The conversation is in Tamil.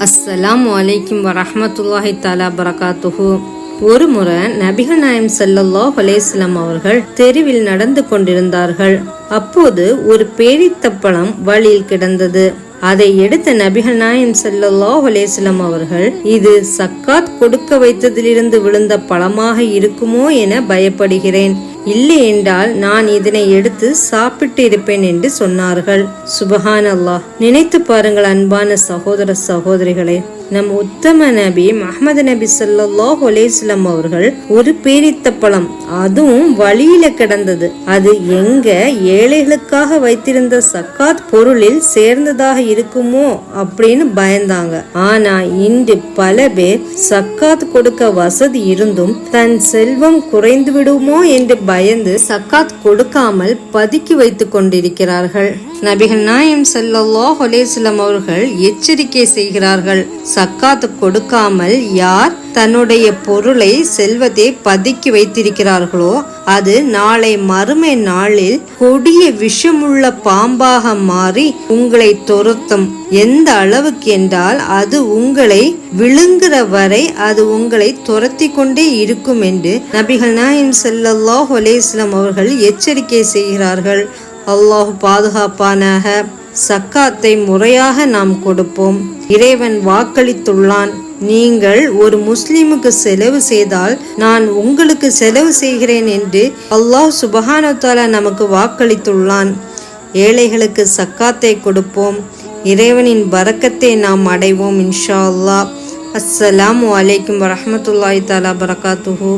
அஸ்ஸலாமு அலைக்கும் வரஹ்மத்துல்லாஹி தஆலா பரகாத்துஹு. ஒரு முறை நபிகள் நாயம் ஸல்லல்லாஹு அலைஹி வஸல்லம் அவர்கள் தெருவில் நடந்து கொண்டிருந்தார்கள். அப்போது ஒரு பேரித்தப்பழம் வழியில் கிடந்தது. அதை எடுத்த நபிகள் நாயம் ஸல்லல்லாஹு அலைஹி வஸல்லம் அவர்கள், இது சக்காத் கொடுக்க வைத்ததிலிருந்து விழுந்த பழமாக இருக்குமோ என பயப்படுகிறேன், இல்லை என்றால் நான் இதனை எடுத்து சாப்பிட்டு இருப்பேன் என்று சொன்னார்கள். சுபஹான் அல்லாஹ். நினைத்து பாருங்கள் அன்பான சகோதர சகோதரிகளே, நம் உத்தம நபி முஹம்மது நபி ஸல்லல்லாஹு அலைஹி வஸல்லம் அவர்கள் ஒரு பேரித்தப்பழம், அதுவும் வழியில கிடந்தது, அது எங்க ஏழைகளுக்காக வைத்திருந்த சக்காத் பொருளில் சேர்ந்ததாக இருக்குமோ அப்படின்னு பயந்தாங்க. ஆனா இன்று பல பேர் சக்காத் கொடுக்க வசதி இருந்தும் தன் செல்வம் குறைந்து விடுமோ என்று பயந்து சக்காத் கொடுக்காமல் பதுக்கி வைத்துக் கொண்டிருக்கிறார்கள். நபிகள் நாயம் ஸல்லல்லாஹு அலைஹி வஸல்லம் அவர்கள் எச்சரிக்கை செய்கிறார்கள், சக்காத் கொடுக்காமல் யார் தன்னுடைய பொருளை செல்வத்தை பதுக்கி வைத்திருக்கிறார்களோ அது நாளை மறுமை நாளில் கொடிய விஷமுள்ள பாம்பாக மாறி உங்களை துரத்தும். எந்த அளவுக்கு என்றால் அது உங்களை விழுங்குற வரை அது உங்களை துரத்தி கொண்டே இருக்கும் என்று நபிகள் நாயம் ஸல்லல்லாஹு அலைஹி வஸல்லம் அவர்கள் எச்சரிக்கை செய்கிறார்கள். அல்லாஹ் பாதுகாப்பானாக. சக்காத்தை முறையாக நாம் கொடுப்போம். இறைவன் வாக்களித்துள்ளான், நீங்கள் ஒரு முஸ்லிமுக்கு செலவு செய்தால் நான் உங்களுக்கு செலவு செய்கிறேன் என்று அல்லாஹ் சுப்ஹானஹு வ தஆலா நமக்கு வாக்களித்துள்ளான். ஏழைகளுக்கு சக்காத்தை கொடுப்போம், இறைவனின் பரக்கத்தை நாம் அடைவோம் இன்ஷா அல்லாஹ். அஸ்ஸலாமு அலைக்கும் வரஹ்மத்துல்லாஹி தஆலா பரகாத்துஹு.